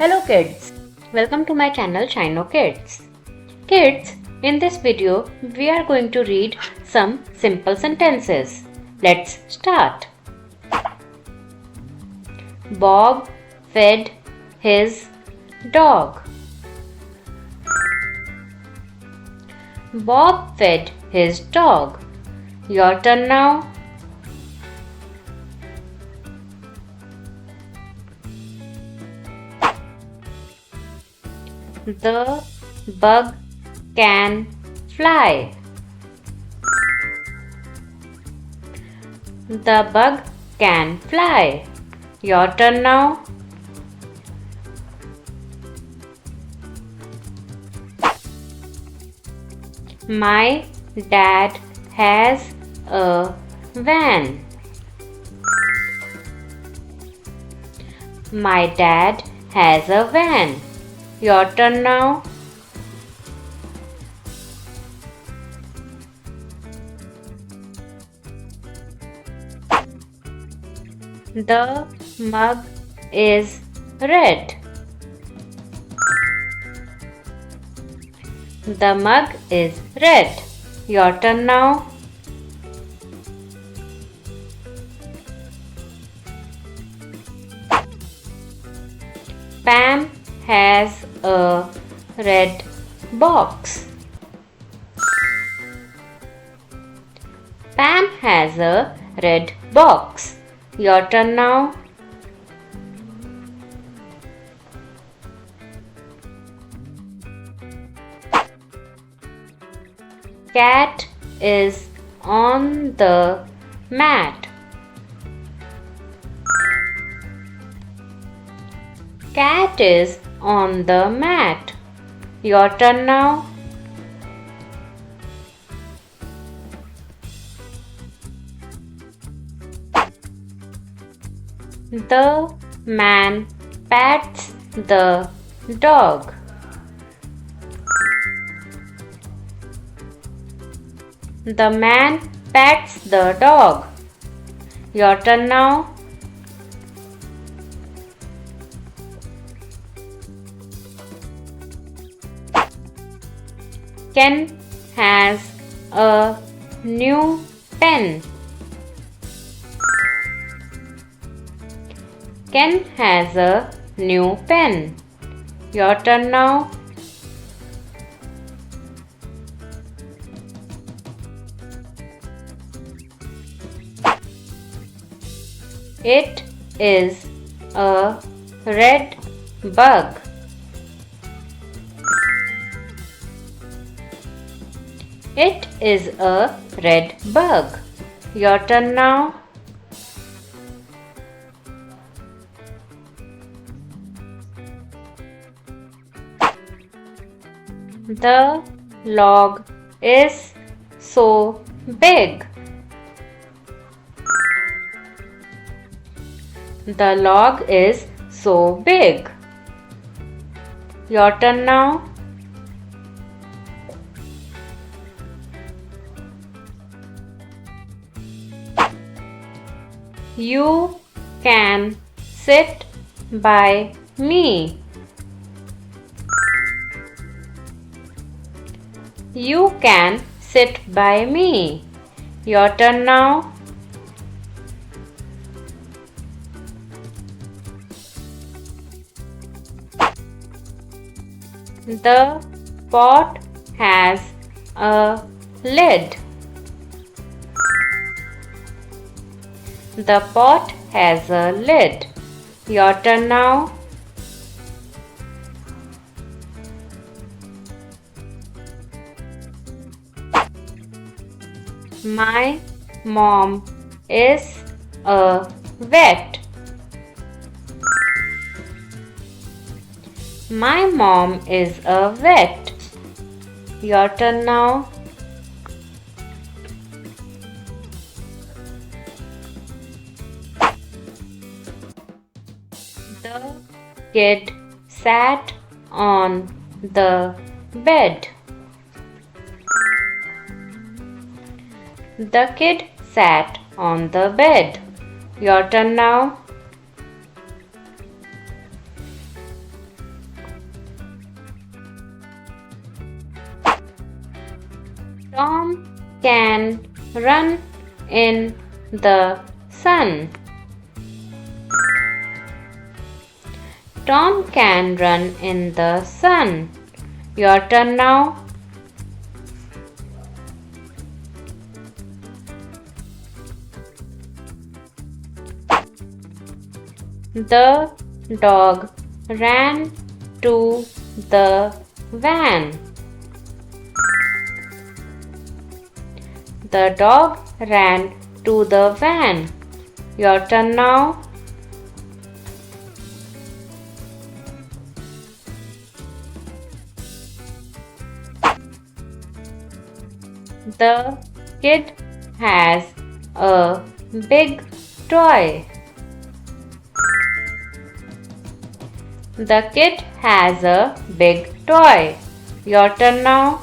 Hello kids, welcome to my channel Shino Kids. Kids, in this video we are going to read some simple sentences. Let's start. Bob fed his dog. Bob fed his dog. Your turn now. The bug can fly. The bug can fly. Your turn now. My dad has a van. My dad has a van. Your turn now. The mug is red. The mug is red. Your turn now. Pam has a red box. Pam has a red box. Your turn now. Cat is on the mat. Cat is on the mat. Your turn now. The man pats the dog. The man pats the dog. Your turn now. Ken has a new pen. Ken has a new pen. Your turn now. It is a red bug. It is a red bug. Your turn now. The log is so big. The log is so big. Your turn now. You can sit by me. You can sit by me. Your turn now. The pot has a lid. The pot has a lid. Your turn now. My mom is a vet. My mom is a vet. Your turn now. The kid sat on the bed. The kid sat on the bed. Your turn now. Tom can run in the sun. Tom can run in the sun. Your turn now. The dog ran to the van. The dog ran to the van. Your turn now. The kid has a big toy. The kid has a big toy. Your turn now.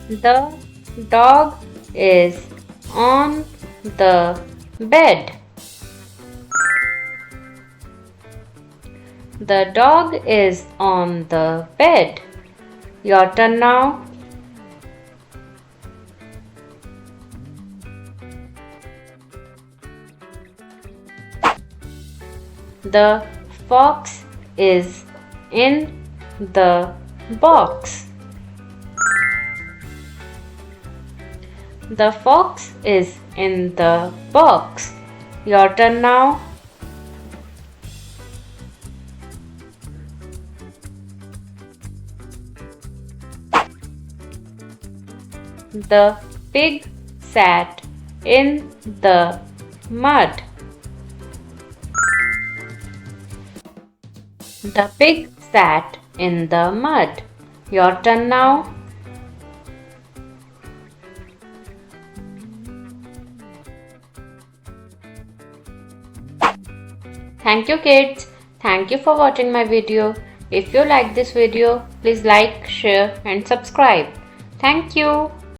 The dog is on the bed. The dog is on the bed. Your turn now. The fox is in the box. The fox is in the box. Your turn now. The pig sat in the mud. The pig sat in the mud. Your turn now. Thank you kids. Thank you for watching my video. If you like this video, please like, share and subscribe. Thank you.